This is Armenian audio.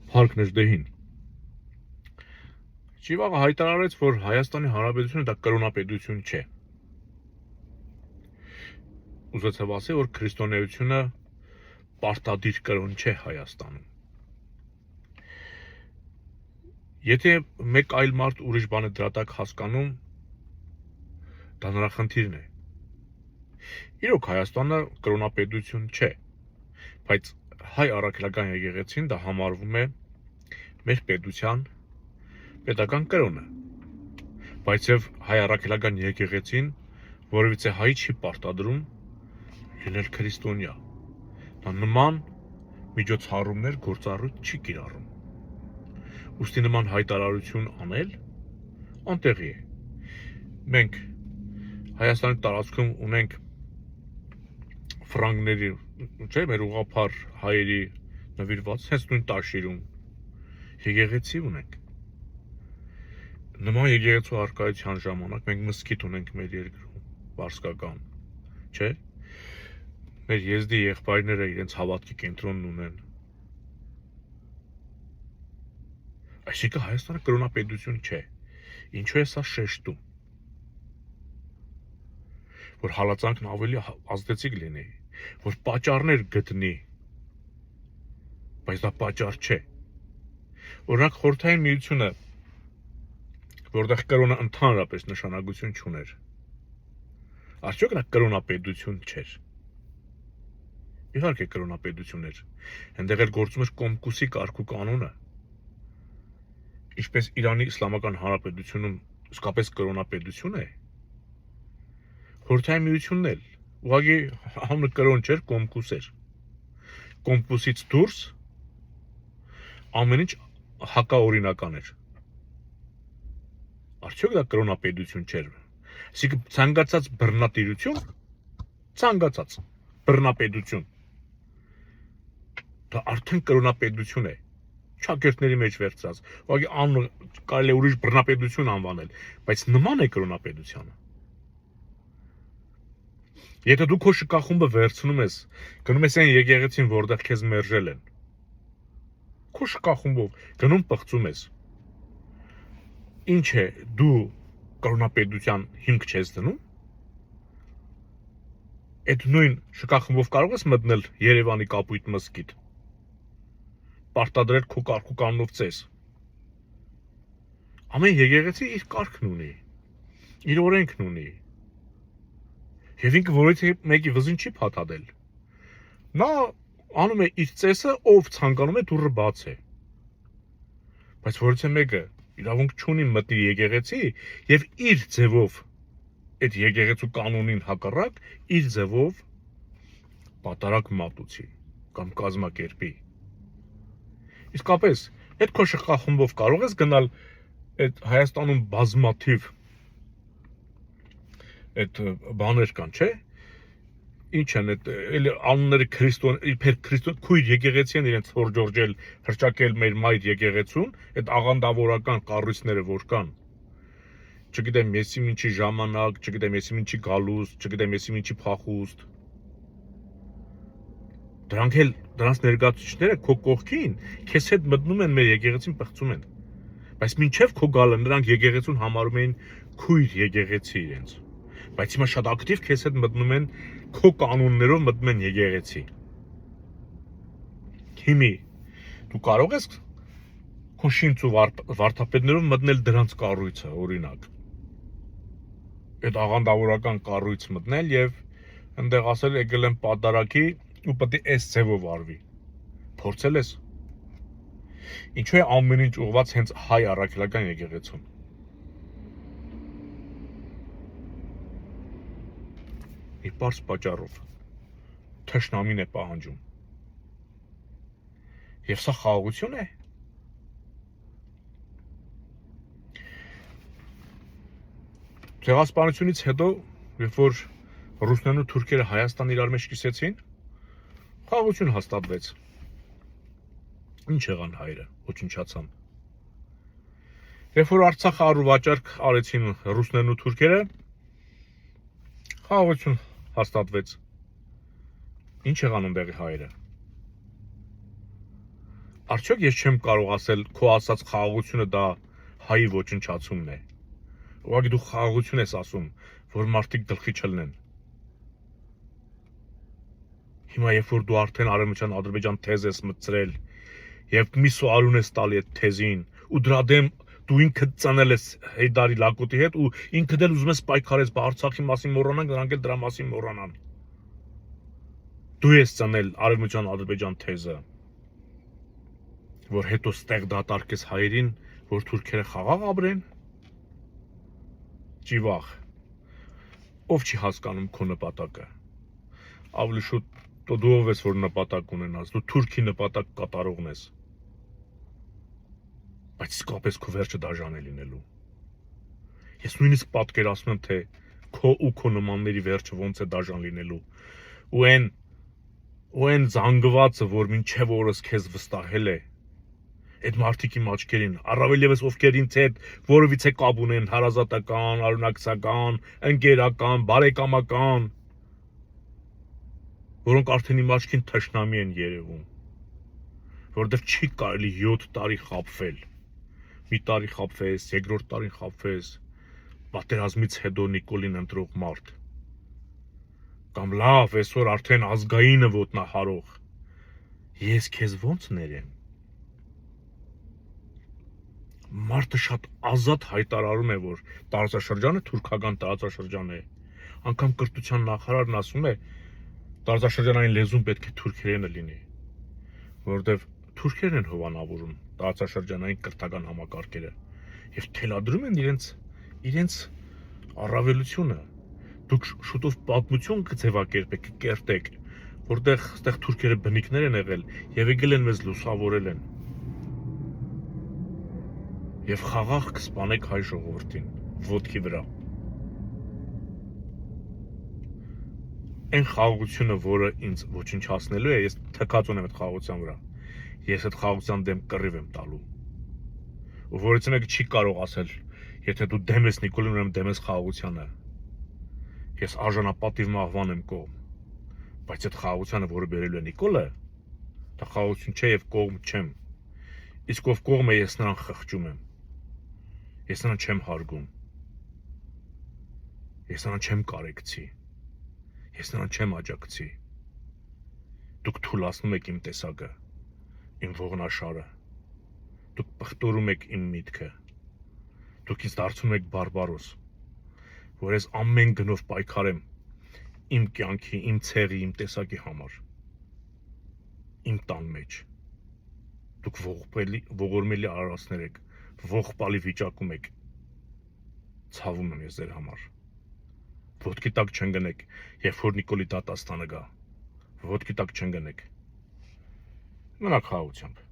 Հարկներ դեհին։ Շիվաղը հայտարարեց, որ Հայաստանի Հանրապետությունը դա կրոնապետություն չէ։ Ուզեցավ ասել, որ քրիստոնեությունը պարտադիր կրոն չէ Հայաստանում։ Եթե մեկ այլ մարդ ուրիշ բան է դրա տակ հասկանում, դա նրա խնդիրն է։ Իրոք Հայաստանը կրոնապետություն չէ, բայց հայ առաքելական եկեղեցին դա համարվում է մեր պետության պետական կրոնը, բայց եւ հայ առաքելական եկեղեցին որևիցե հայ չի պարտադրում լինել քրիստոնյա։ Դա նման միջոցառումներ գործառույթ չի կիրառում։ Ուստի նման հայտարարություն անել անտեղի է։ Մենք Հայաստանի տարածքում ունենք ֆրանգների, չէ, մեր ուղղափառ հայերի նվիրված հենց նույն Տաշիրում եկեղեցի ունենք։ Նման եկեղեցու առկայության ժամանակ մենք մզկիթ ունենք մեր երկրում, բարձկական, չէ։ Մեր եզդի եղբայրները իրենց հավատքի կենտրոնն ունեն։ Այսինքն Հայաստանը կրոնապետություն չէ։ Ինչու է սա շեշտում, որ հալածանքն ավելի ազդեցիկ լինի, որ պատճառներ գտնի, բայց դա պատճառ չէ։ Օրինակ Խորհրդային Միությունը, որտեղ կրոնը ընդհանրապես նշանակություն չուներ, արդյոք նա կրոնապետություն չէր։ Իհարկե կրոնապետություն էր, այնտեղ էր գործում էր Կոմկուսի կարգ ու կանոնը, ինչպես Իրանի Իսլամական Հանրապետությունում իսկապես կրոնապետություն է։ Խորհրդային Միությունն էլ ուղղակի համը կրոն չէր, Կոմկուս էր։ Կոմկուսից դուրս ամեն ինչ հակաօրինական էր։ Արդյոք դա կրոնապետություն չէր։ Այսինքն ցանկացած բռնատիրություն, ցանկացած բռնապետություն, դա արդեն կրոնապետություն է։ Շակերտների մեջ վերցրած, ուղղակի անունը կարելի է ուրիշ բռնապետություն անվանել, բայց նման է կրոնապետությանը։ Եթե դու քո շքախումբը վերցնում ես, գնում ես այն եկեղեցին, որտեղ քեզ մերժել են, քո շքախումբով գնում պղծում ես, ինչ է, դու կրոնապետության հիմք չես դնում, այդ նույն շքախումբով կարող ես մտնել Երևանի Կապույտ մզկիթ, պարտադրել քո կարգ ու կանոնով ծես։ Ամեն եկեղեցի իր կարգն ունի, իր օրենքն ունի, եւ ինքը որևէ մեկի վզին չի փաթաթել։ Նա անում է իր ծեսը, ով ցանկանում է դուռը բաց է։ Բայց որևէ մեկը իրավունք չունի մտնի եկեղեցի եւ իր ձևով այդ եկեղեցու կանոնին հակառակ իր ձևով պատարակ մատուցի կամ կազմակերպի։ Իսկապես, այդ քո շքախումբով կարող ես գնալ այդ Հայաստանում բազմաթիվ այդ բաներ կան, չէ՞։ Ինչ են այդ անունները քրիստոն քույր եկեղեցի են իրենց հորջորջել, հրճակել մեր մայր եկեղեցուն, այդ աղանդավորական կառույցները որ կան։ Չգիտեմ, եսիմ ինչի ժամանակ, չգիտեմ, եսիմ ինչի գալուստ, չգիտեմ, եսիմ ինչի փախուստ։ Դրանք էլ դրանց ներկայացուցիչները քո կողքին քեզ հետ մտնում են մեր եկեղեցին պղծում են։ Բայց մինչև քո գալը նրանք եկեղեցուն համարում էին քույր եկեղեցի իրենց։ Բայց հիմա շատ ակտիվ քեզ հետ մտնում են քո կանոններով մտնում են եկեղեցի։ Հիմի դու կարող ես քո շինց ու վարդապետներով մտնել դրանց կառույցը, օրինակ։ Այդ աղանդավորական կառույց մտնել եւ այնտեղ ասել եկել եմ պատարակի ու պետք է այս ձևով արվի։ Փորձել ես։ Ինչու է ամեն ինչ ուղված հենց հայ առաքելական եկեղեցուն։ Մի պարզ պատճառով թշնամին է պահանջում։ Եվ սա խաղաղություն է։ Ցեղասպանությունից հետո, երբ որ ռուսներն ու թուրքերը Հայաստան իրար մեջ կիսեցին, խաղաղություն հաստատվեց։ Ինչ եղան հայերը, ոչնչացան։ Երբ որ Արցախը առուվաճառք արեցին ռուսներն ու թուրքերը, խաղաղություն հաստատվեց։ Ինչ եղան այնտեղի հայերը։ Արդյոք ես չեմ կարող ասել քո ասած խաղաղությունը դա հայի ոչնչացումն է։ Ուղղակի դու խաղաղություն ես ասում, որ մարդիկ գլխի չլնեն։ Հիմա երբ որ դու արդեն արևմտյան Ադրբեջան թեզ ես մտցրել եւ մի սուարուն ես տալի այդ թեզին ու դրա դեմ դու ինքդ ծանել ես Հեյդարի Լակոտի հետ ու ինքդ էլ ուզում ես պայքարես Արցախի մասին մոռանանք, նրանք էլ դրա մասին մոռանան։ Դու ես ծանել արևմտյան Ադրբեջան թեզը, որ հետո ստեղ դատարկես հայերին, որ թուրքերը խաղաղ ապրեն։ Ճիվախ, ով չի հասկանում քո նպատակը։ Ավելի շուտ դու ով ես, որ նպատակ ունենաս, դու թուրքի նպատակ կատարողն ես։ Բայց իսկապես քո վերջը դաժան է լինելու։ Ես նույնիսկ պատկերացնում եմ, թե քո ու քո նմանների վերջը ոնց է դաժան լինելու։ Ու այն զանգվածը, որ մինչև օրս քեզ վստահել է, այդ մարդիկ իմ աչքերին, առավել եւս ովքեր ինձ հետ որևիցե կապ ունեն, հարազատական, արունակցական, ընկերական, բարեկամական, որոնք արդեն իմ աչքին թշնամի են երևում, որովհետև չի կարելի 7 տարի խաբվել։ Մի տարի խաբվես, երկրորդ տարին խաբվես, պատերազմից հետո Նիկոլին ընտրող մարդ։ Կամ լավ, այսօր արդեն ազգայինը ոտնահարող։ Ես քեզ ոնց ներեմ։ Մարդը շատ ազատ հայտարարում է, որ տարածաշրջանը թուրքական տարածաշրջան է։ Անգամ կրթության նախարարն ասում է, տարածաշրջանային լեզուն պետք է թուրքերենը լինի, որովհետև թուրքերն են հովանավորում տարածաշրջանային կրթական համակարգերը եւ թելադրում են իրենց առավելությունը։ Դուք շուտով պատմություն կձևակերպեք, կերտեք, որտեղ այդտեղ թուրքերը բնիկներ են եղել եւ եկել են մեզ լուսավորել են։ Եվ խաղաղ կսպանեք հայ ժողովրդին ոտքի վրա։ Այն խաղաղությունը, որը ինձ ոչնչացնելու է, ես թքած ունեմ այդ խաղաղության վրա։ Ես այդ խաղաղության դեմ կռիվ եմ տալու։ Ու որից մեկը չի կարող ասել, եթե դու դեմ ես Նիկոլին, ուրեմն դեմ ես խաղաղությանը։ Ես արժանապատիվ մահվան եմ կողմ։ Բայց այդ խաղաղությանը, որը բերելու է Նիկոլը, դա խաղաղություն չէ եւ կողմ չեմ։ Իսկ ով կողմ է, ես նրան խղճում եմ։ Ես նրան չեմ հարգում։ Ես նրան չեմ կարեկցի։ Ես նրան չեմ աջակցի։ Դուք թուլացնում եք իմ տեսակը, իմ ողնաշարը։ Դուք պղտորում եք իմ միտքը։ Դուք ինձ դարձնում եք բարբարոս, որ ես ամեն գնով պայքարեմ իմ կյանքի, իմ ցեղի, իմ տեսակի համար։ Իմ տան մեջ։ Դուք ողորմելի արարածներ եք, ողբալի վիճակում եք։ Ցավում եմ ես ձեր համար։ Ոտքի տակ չընկնեք, երբ որ Նիկոլի դատաստանը գա։ Ոտքի տակ չընկնեք։ Մնաք խաղաղությամբ։